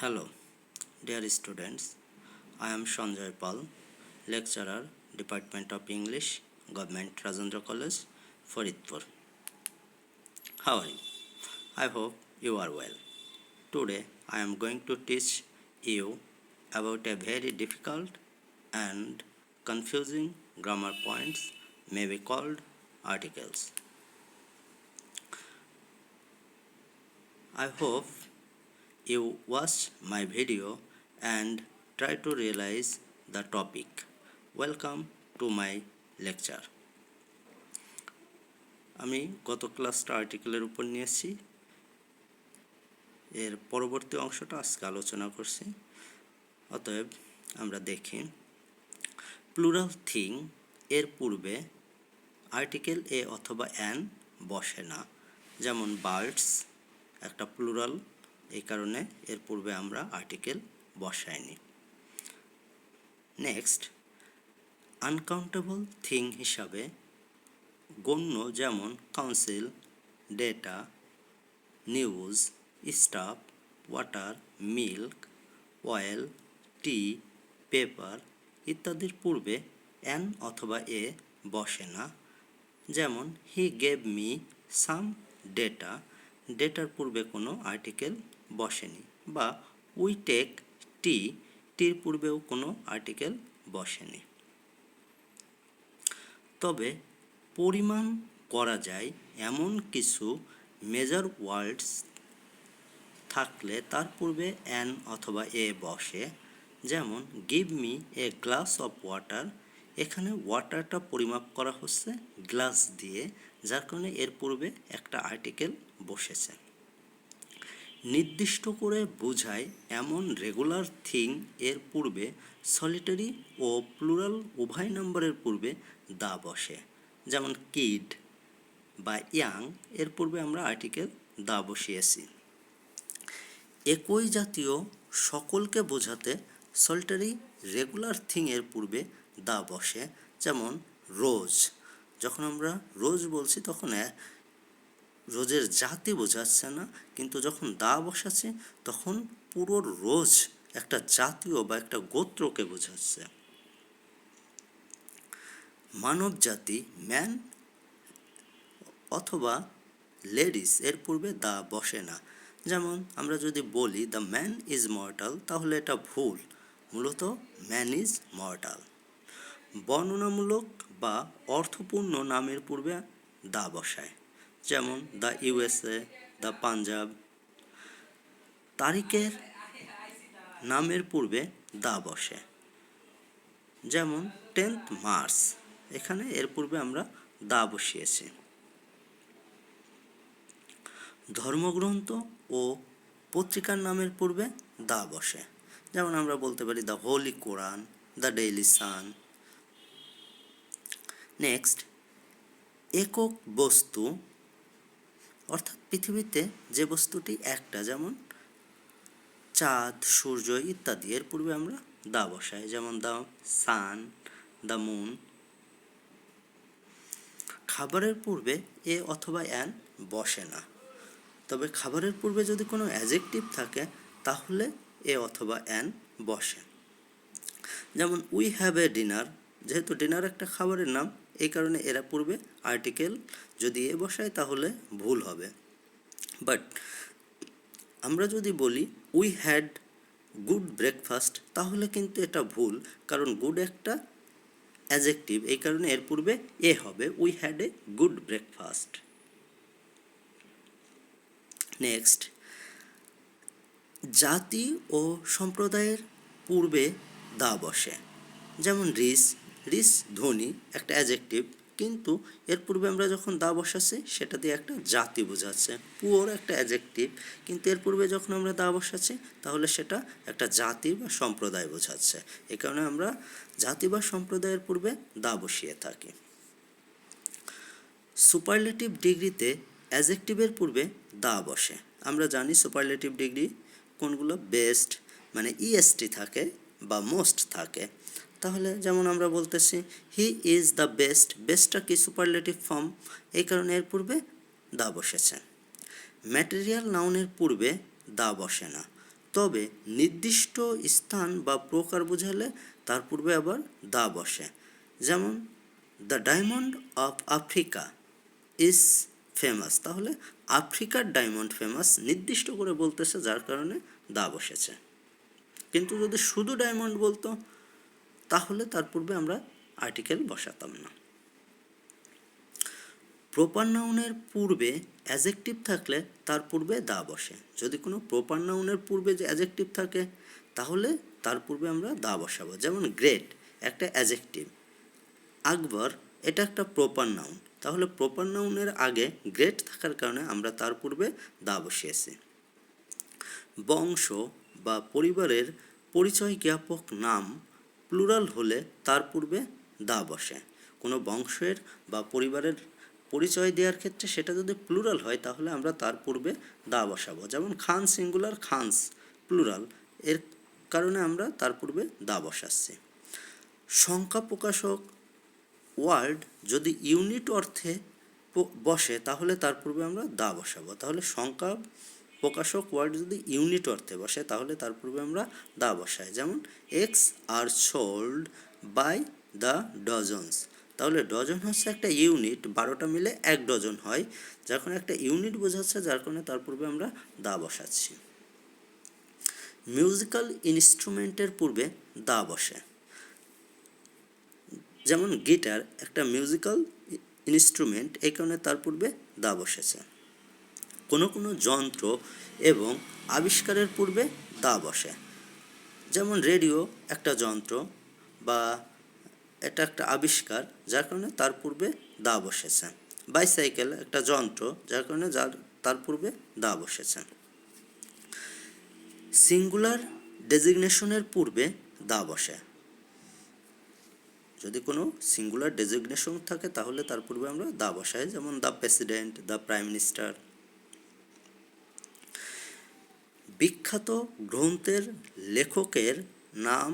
Hello, dear students. I am Sanjay Pal, lecturer, Department of English, Government Rajendra College, Faridpur. How are you? I hope you are well. Today I am going to teach you about a very difficult and confusing grammar points, may be called articles. I hope you watch my video and try to realize the topic. Welcome to my lecture. আমি গত ক্লাসটা আর্টিকেলের উপর নিয়েছি, এর পরবর্তী অংশটা আজকে আলোচনা করছি। অতএব আমরা দেখি, প্লুরাল থিং এর পূর্বে আর্টিকেল এ অথবা অ্যান বসে না। যেমন বার্ডস একটা প্লুরাল, এই কারণে এর পূর্বে আমরা আর্টিকেল বসাইনি। নেক্সট, আনকাউন্টেবল থিং হিসাবে গণ্য যেমন council, data, news, stuff, water, milk, oil, tea, paper ইত্যাদির পূর্বে অ্যান অথবা এ বসে না। যেমন he gave me some data, ডেটার পূর্বে কোনো আর্টিকেল বসেনি। বা উই টেক টি, টির পূর্বেও কোনো আর্টিকেল বসেনি। তবে পরিমাণ করা যায় এমন কিছু মেজর ওয়ার্ডস থাকলে তার পূর্বে অ্যান অথবা এ বসে। যেমন give me a glass of water, এখানে ওয়াটারটা পরিমাপ করা হচ্ছে গ্লাস দিয়ে, যার কারণে এর পূর্বে একটা আর্টিকেল বসেছে। নির্দিষ্ট করে বোঝায় এমন রেগুলার থিং এর পূর্বে সলিটারি ও প্লুরাল উভয় নম্বরের পূর্বে দা বসে। যেমন কিড বা ইয়াং এর পূর্বে আমরা আর্টিকেল দা বসিয়েছি। একই জাতীয় সকলকে বোঝাতে সলিটারি রেগুলার থিং এর পূর্বে দা বসে। যেমন রোজ, যখন আমরা রোজ বলছি তখন রোজের জাতি বোঝাচ্ছে না, কিন্তু যখন দা বসাচ্ছে তখন পুরো রোজ একটা জাতীয় বা একটা গোত্রকে বোঝাচ্ছে। মানব জাতি ম্যান অথবা লেডিস এর পূর্বে দা বসে না। যেমন আমরা যদি বলি দ্য ম্যান ইজ মর্টাল, তাহলে এটা ভুল, মূলত ম্যান ইজ মর্টাল। বর্ণনামূলক বা অর্থপূর্ণ নামের পূর্বে দা বসায়। যেমন দ্য ইউএসএ, দ্য পাঞ্জাব। তারিখের নামের পূর্বে দা বসে। যেমন 10th মার্চ, এখানে এর পূর্বে আমরা দা বসিয়েছি। ধর্মগ্রন্থ ও পত্রিকার নামের পূর্বে দা বসে। যেমন আমরা বলতে পারি the holy Quran, the daily sun. Next, একক বস্তু অর্থাৎ পৃথিবীতে যে বস্তুটি একটা, যেমন চাঁদ, সূর্য ইত্যাদি, এর পূর্বে আমরা দা বসাই। যেমন দ্য সান, দ্য মুন। খাবারের পূর্বে এ অথবা অ্যান বসে না। তবে খাবারের পূর্বে যদি কোনো অ্যাডজেক্টিভ থাকে তাহলে এ অথবা অ্যান বসে। যেমন উই হ্যাভ এ ডিনার, যেহেতু ডিনার একটা খাবারের নাম, এই কারণে এরা পূর্বে আর্টিকেল যদি এ বসায় তাহলে ভুল হবে। বাট আমরা যদি বলি উই হ্যাড গুড ব্রেকফাস্ট, তাহলে কিন্তু এটা ভুল, কারণ গুড একটা অ্যাডজেক্টিভ, এই কারণে এর পূর্বে এ হবে। We had a good breakfast. Next, জাতি ও সম্প্রদায়ের পূর্বে দা বসে। যেমন রিচ, রিচ ধনী একটা অ্যাডজেক্টিভ, কিন্তু এর পূর্বে আমরা যখন দা বসাচ্ছি সেটা দিয়ে একটা জাতি বোঝাচ্ছে। পুওর একটা অ্যাডজেক্টিভ, কিন্তু এর পূর্বে যখন আমরা দা বসাচ্ছি তাহলে সেটা একটা জাতি বা সম্প্রদায় বোঝাচ্ছে। এই কারণে আমরা জাতি বা সম্প্রদায়ের পূর্বে দা বসিয়ে থাকি। সুপারলেটিভ ডিগ্রিতে অ্যাডজেক্টিভের পূর্বে দা বসে। আমরা জানি সুপারলেটিভ ডিগ্রি কোনগুলো, বেস্ট মানে ইএসটি থাকে বা মোস্ট থাকে। তাহলে যেমন আমরা বলতেছি হি ইজ দ্য বেস্ট, বেস্টটা কি সুপারলেটিভ ফর্ম, এই কারণে এর পূর্বে দা বসেছে। ম্যাটেরিয়াল নাউনের পূর্বে দা বসে না। তবে নির্দিষ্ট স্থান বা প্রকার বোঝালে তার পূর্বে আবার দা বসে। যেমন the diamond off Africa is famous, তাহলে আফ্রিকার ডায়মন্ড ফেমাস নির্দিষ্ট করে বলতেছে, যার কারণে দা বসেছে। কিন্তু যদি শুধু ডায়মন্ড বলতো তাহলে তার পূর্বে আমরা আর্টিকেল বসাতাম না। প্রপার নাউনের পূর্বে অ্যাজেক্টিভ থাকলে তার পূর্বে দা বসে। যদি কোনো প্রপার নাউনের পূর্বে যে অ্যাজেক্টিভ থাকে তাহলে তার পূর্বে আমরা দা বসাবো। যেমন গ্রেট একটা অ্যাজেক্টিভ, আকবর এটা একটা প্রপার নাউন, তাহলে প্রপার নাউনের আগে গ্রেট থাকার কারণে আমরা তার পূর্বে দা বসিয়েছি। বংশ বা পরিবারের পরিচয় জ্ঞাপক নাম প্লুরাল হলে তার পূর্বে দা বসে। কোনো বংশের বা পরিবারের পরিচয় দেওয়ার ক্ষেত্রে সেটা যদি প্লুরাল হয় তাহলে আমরা তার পূর্বে দা বসাবো। যেমন খান সিঙ্গুলার, খানস প্লুরাল, এর কারণে আমরা তার পূর্বে দা বসাচ্ছি। সংখ্যা প্রকাশক ওয়ার্ড যদি ইউনিট অর্থে বসে তাহলে তার পূর্বে আমরা দা বসাবো। তাহলে সংখ্যা প্রকাশক ওয়ার্ড যদি ইউনিট অর্থে বসে তাহলে তার পূর্বে আমরা দা বসাই। যেমন X are sold by the dozens, তাহলে ডজন হচ্ছে একটা ইউনিট, 12টা মিলে 1 ডজন হয়, যখন একটা ইউনিট বোঝাচ্ছে যার কারণে তার পূর্বে আমরা দা বসাচ্ছি। মিউজিক্যাল ইনস্ট্রুমেন্টের পূর্বে দা বসে। যেমন গিটার একটা মিউজিক্যাল ইনস্ট্রুমেন্ট, এই কারণে তার পূর্বে দা বসেছে। কোনো কোনো যন্ত্র এবং আবিষ্কারের পূর্বে দা বসে। যেমন রেডিও একটা যন্ত্র বা এটা একটা আবিষ্কার, যার কারণে তার পূর্বে দা বসেছে। বাইসাইকেল একটা যন্ত্র, যার কারণে তার পূর্বে দা বসেছে। সিঙ্গুলার ডেজিগনেশনের পূর্বে দা বসে। যদি কোনো সিঙ্গুলার ডেজিগনেশন থাকে তাহলে তার পূর্বে আমরা দা বসাই। যেমন the president, the prime minister. বিখ্যাত গ্রন্থের লেখকের নাম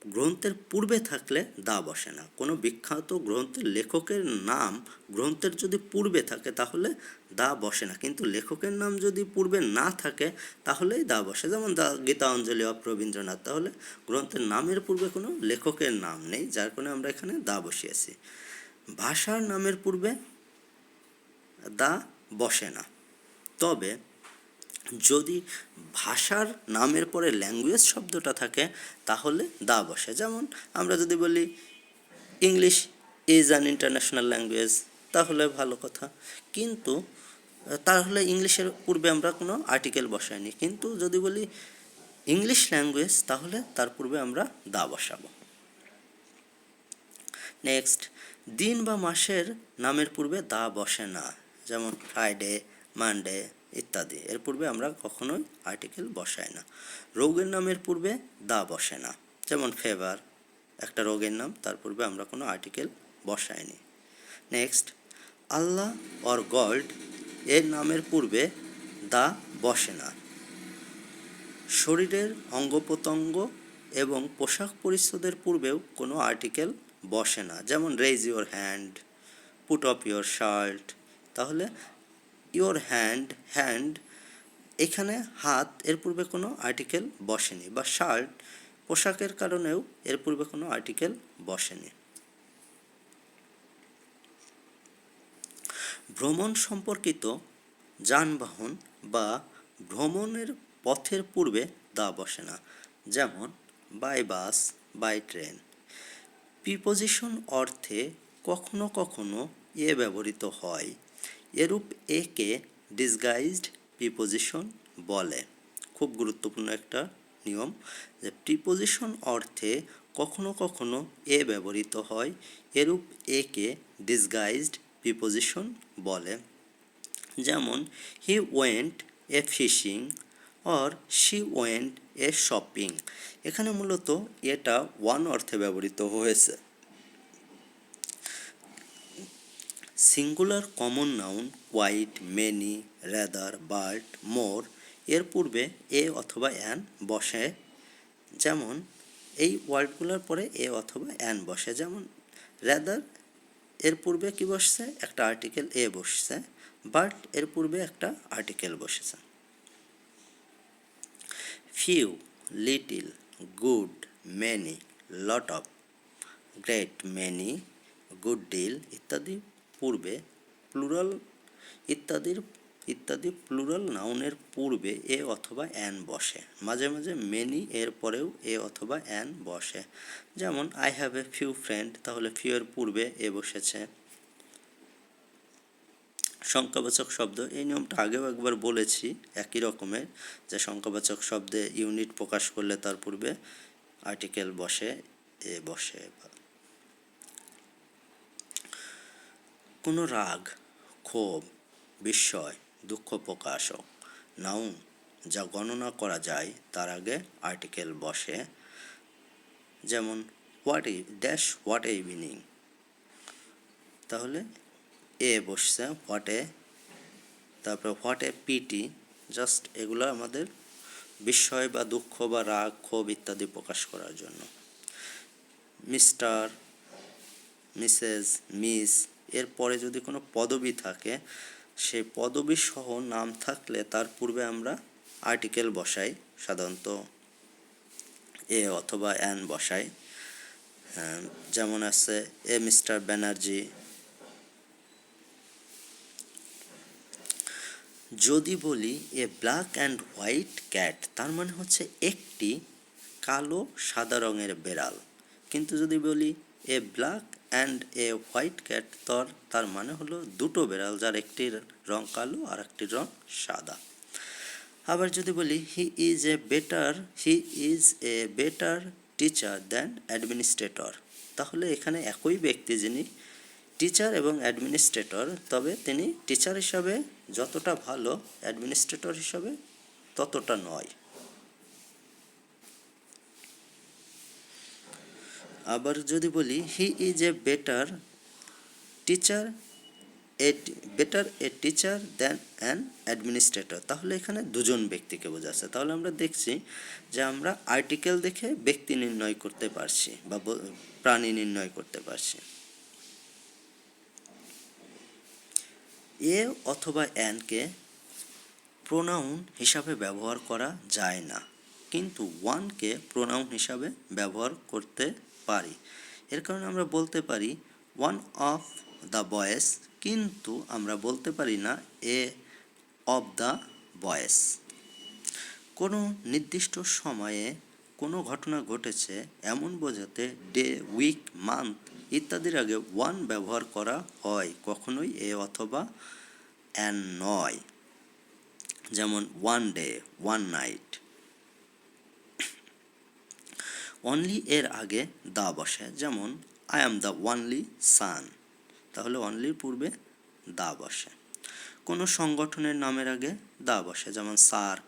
গ্রন্থের পূর্বে থাকলে দা বসে না। কোনো বিখ্যাত গ্রন্থের লেখকের নাম গ্রন্থের যদি পূর্বে থাকে তাহলে দা বসে না, কিন্তু লেখকের নাম যদি পূর্বে না থাকে তাহলেই দা বসে। যেমন দ্য গীতাঞ্জলি অফ রবীন্দ্রনাথ, তাহলে গ্রন্থের নামের পূর্বে কোনো লেখকের নাম নেই, যার কারণে আমরা এখানে দা বসিয়েছি। ভাষার নামের পূর্বে দা বসে না, তবে যদি ভাষার নামের পরে ল্যাঙ্গুয়েজ শব্দটা থাকে তাহলে দা বসে। যেমন আমরা যদি বলি English is an international language, তাহলে ভালো কথা, কিন্তু তাহলে ইংলিশের পূর্বে আমরা কোনো আর্টিকেল বসাইনি। কিন্তু যদি বলি ইংলিশ ল্যাঙ্গুয়েজ তাহলে তার পূর্বে আমরা দা বসাবো। নেক্সট, দিন বা মাসের নামের পূর্বে দা বসে না। যেমন ফ্রাইডে, মানডে ইত্যাদি, এর পূর্বে আমরা কখনোই আর্টিকেল বসাই না। রোগের নামের পূর্বে দা বসে না। যেমন ফেভার একটা রোগের নাম, তার পূর্বে আমরা কোনো আর্টিকেল বসাইনি। নেক্সট, আল্লাহ অর গড এর নামের পূর্বে দা বসে না। শরীরের অঙ্গ প্রত্যঙ্গ এবং পোশাক পরিচ্ছদের পূর্বেও কোনো আর্টিকেল বসে না। যেমন raise your hand, put off your shirt, তাহলে ইউর হ্যান্ড এখানে হাত, এর পূর্বে কোনো আর্টিকেল বসেনি। বা শার্ট পোশাকের কারণেও এর পূর্বে কোনো আর্টিকেল বসেনি। ভ্রমণ সম্পর্কিত যানবাহন বা ভ্রমণের পথের পূর্বে দা বসে না। যেমন by bus, by train. Preposition অর্থে কখনো কখনো এ ব্যবহৃত হয়, এরূপ একে ডিসগাইজড প্রিপোজিশন বলে। খুব গুরুত্বপূর্ণ একটা নিয়ম, যে প্রিপোজিশন অর্থে কখনো কখনো এ ব্যবহৃত হয়, এরূপ একে ডিসগাইজড প্রিপোজিশন বলে। যেমন he went a fishing or she went a shopping, এখানে মূলত এটা ওয়ান অর্থে ব্যবহৃত হয়েছে। Singular common noun quite, many, rather, but, more এর পূর্বে এ অথবা অ্যান বসে। যেমন এই ওয়ার্ডগুলোর পরে এ অথবা অ্যান বসে। যেমন রেদার এর পূর্বে কি বসছে, একটা আর্টিকেল এ বসছে। বাট এর পূর্বে একটা আর্টিকেল বসেছে। Few, little, good, many, lot of, great, many, good deal ইত্যাদি পূর্বে প্লুরাল ইত্যাদি প্লুরাল নাউনের পূর্বে এ অথবা অ্যান বসে। মাঝে মাঝে মেনি এর পরেও এ অথবা অ্যান বসে। যেমন I have a few friend, তাহলে ফিউ এর পূর্বে এ বসেছে। সংখ্যাবাচক শব্দ, এই নিয়মটা আগেও একবার বলেছি একই রকমের, যে সংখ্যাবাচক শব্দে ইউনিট প্রকাশ করলে তার পূর্বে আর্টিকেল বসে, এ বসে। কোনো রাগ, ক্ষোভ, বিস্ময়, দুঃখ প্রকাশক নাউন যা গণনা করা যায় তার আগে আর্টিকেল বসে। যেমন হোয়াট এ ইভিনিং, তাহলে এ বসছে হোয়াট এ, তারপর হোয়াট এ পিটি, জাস্ট এগুলো আমাদের বিস্ময় বা দুঃখ বা রাগ ক্ষোভ ইত্যাদি প্রকাশ করার জন্য। মিস্টার, মিসেস, মিস এর পরে যদি কোনো পদবি থাকে, সেই পদবী সহ নাম থাকলে তার পূর্বে আমরা আর্টিকেল বসাই, সাধারণত এ অথবা অ্যান বসাই। যেমন আছে এ মিস্টার ব্যানার্জি। যদি বলি a black and white cat, তার মানে হচ্ছে একটি কালো সাদা রঙের বেড়াল। কিন্তু যদি বলি a black and a white cat, তার মানে হলো দুটো বেড়াল, যার একটির রং কালো আর একটির রং সাদা। আবার যদি বলি he is a better teacher than administrator, তাহলে এখানে একই ব্যক্তি যিনি টিচার এবং অ্যাডমিনিস্ট্রেটর, তবে তিনি টিচার হিসাবে যতটা ভালো অ্যাডমিনিস্ট্রেটর হিসাবে ততটা নয়। আবার যদি বলি he is a better teacher than an administrator, তাহলে এখানে দুজন ব্যক্তিকে বোঝাচ্ছে। তাহলে আমরা দেখছি যে আমরা আর্টিকেল দেখে ব্যক্তি নির্ণয় করতে পারছি বা প্রাণী নির্ণয় করতে পারছি। এ অথবা অ্যানকে প্রোনাউন হিসাবে ব্যবহার করা যায় না, কিন্তু ওয়ানকে প্রোনাউন হিসাবে ব্যবহার করতে পারি। এর কারণে আমরা বলতে পারি ওয়ান অফ দ্য বয়েজ, কিন্তু আমরা বলতে পারি না এ অফ দ্য বয়েজ। কোনো নির্দিষ্ট সময়ে কোনো ঘটনা ঘটেছে এমন বোঝাতে ডে, উইক, মান্থ ইত্যাদির আগে ওয়ান ব্যবহার করা হয়, কখনোই এ অথবা অ্যান নয়। যেমন one day, one night. Only এর আগে দা বসে, যেমন আই অ্যাম দ্য ওয়ানলি সান, তাহলে অনলির পূর্বে দা বসে। কোনো সংগঠনের নামের আগে দা বসে, যেমন সার্ক,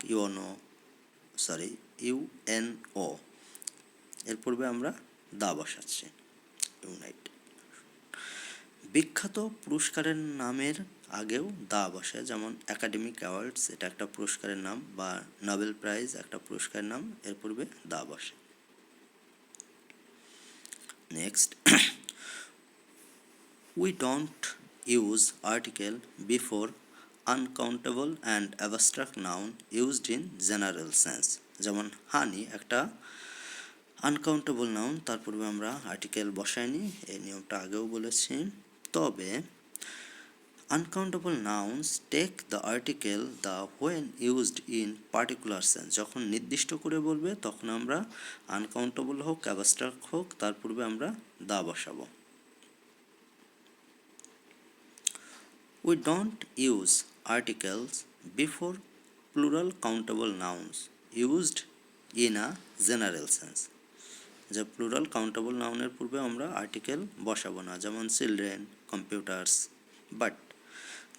ইউএনও, এর পূর্বে আমরা দা বসাচ্ছি, ইউনাইটেড। বিখ্যাত পুরস্কারের নামের আগেও দা বসে, যেমন একাডেমিক অ্যাওয়ার্ডস, এটা একটা পুরস্কারের নাম, বা নোবেল প্রাইজ একটা পুরস্কারের নাম, এর পূর্বে দা বসে। Next, we don't use article before uncountable and abstract noun used in general sense. যেমন হানি একটা আনকাউন্টেবল নাউন, তার পূর্বে আমরা আর্টিকেল বসাইনি, এই নিয়মটা আগেও বলেছি। তবে uncountable nouns take the article the when used in particular sense, যখন নির্দিষ্ট করে বলবে তখন আমরা আনকাউন্টেবল হোক অ্যাবস্ট্রাক্ট হোক তার পূর্বে আমরা দা বসাবো। We don't use articles before plural countable nouns used in a general sense. যে প্লুরাল কাউন্টেবল নাউনের পূর্বে আমরা আর্টিকেল বসাবো না, যেমন children, computers. But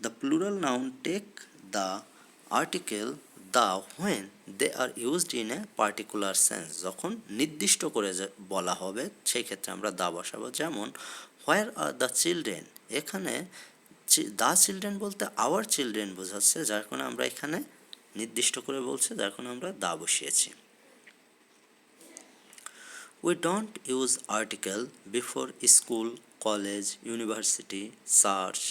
the plural noun take the article the when they are used in a particular sense, যখন নির্দিষ্ট করে বলা হবে সেই ক্ষেত্রে আমরা দা বসাবো। যেমন হোয়ার আর দ্য চিলড্রেন, এখানে দ্য চিলড্রেন বলতে আওয়ার চিলড্রেন বোঝাচ্ছে, যার কারণে আমরা এখানে নির্দিষ্ট করে বলছে, যার কারণে আমরা দা বসিয়েছি। We don't use article before school, college, university, church,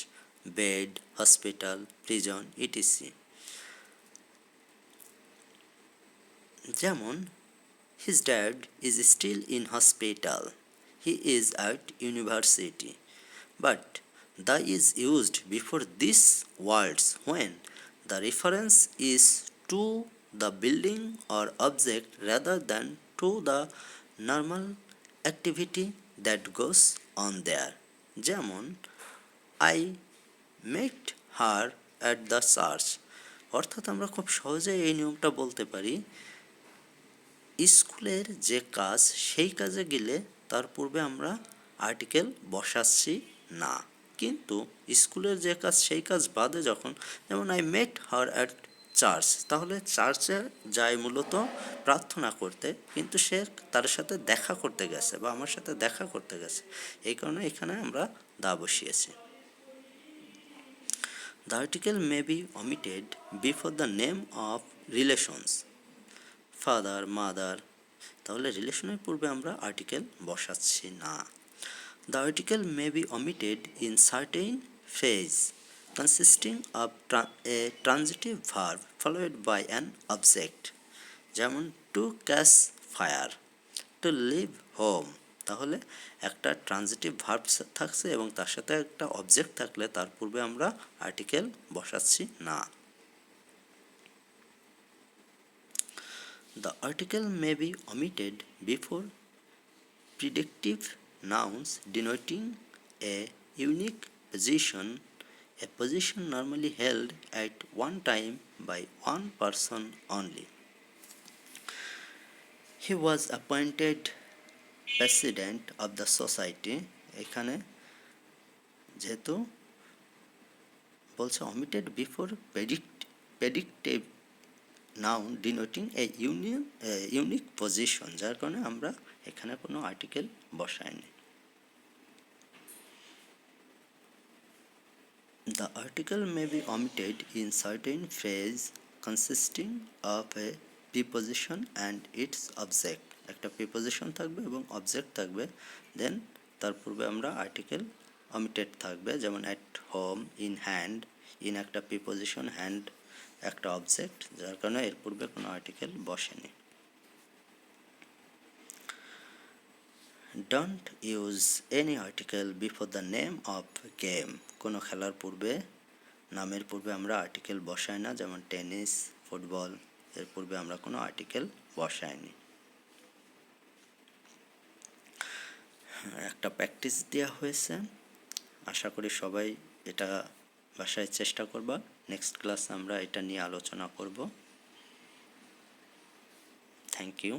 bed, hospital, prison, etc. যেমন his dad is still in hospital, he is at university, but the is used before these words when the reference is to the building or object rather than to the normal activity that goes on there. যেমন I met her at the church, অর্থাৎ আমরা খুব সহজেই এই নিয়মটা বলতে পারি, স্কুলের যে কাজ সেই কাজে গেলে তার পূর্বে আমরা আর্টিকেল বসাচ্ছি না, কিন্তু স্কুলের যে কাজ সেই কাজ বাদে যখন, যেমন I met her at church, তাহলে চার্চে যায় মূলত প্রার্থনা করতে, কিন্তু সে তার সাথে দেখা করতে গেছে বা আমার সাথে দেখা করতে গেছে, এই কারণে এখানে আমরা দা বসিয়েছি। The article may be omitted before the name of relations, father mother, তাহলে রিলেশনের পূর্বে আমরা আর্টিকেল বসাচ্ছি না। The article may be omitted in certain phrase consisting of a transitive verb followed by an object, যেমন to catch fire, to leave home, তাহলে একটা transitive verb থাকছে এবং তার সাথে একটা অবজেক্ট থাকলে তার পূর্বে আমরা আর্টিকেল বসাচ্ছি না। The article may be omitted before predictive nouns denoting a unique position, a position normally held at one time by one person only. He was appointed president of the society, এখানে যেহেতু বলছে omitted before predictive noun denoting a unique position, যার কারণে আমরা এখানে কোনো article বসাইনি। The article may be omitted in certain phrase consisting of a preposition and its object, একটা preposition থাকবে এবং object থাকবে, দেন তার পূর্বে আমরা আর্টিকেল omitted থাকবে, যেমন at home, in hand, in একটা preposition, hand একটা অবজেক্ট, যার কারণে এর পূর্বে কোনো আর্টিকেল বসেনি। Don't use any article before the name of game, কোনো খেলার পূর্বে নামের পূর্বে আমরা আর্টিকেল বসাই না, যেমন টেনিস, ফুটবল, এর পূর্বে আমরা কোনো আর্টিকেল বসাইনি। একটা প্র্যাকটিস দেওয়া হয়েছে, আশা করি সবাই এটা বাসায় চেষ্টা করবা। নেক্সট ক্লাসে আমরা এটা নিয়ে আলোচনা করব। Thank you.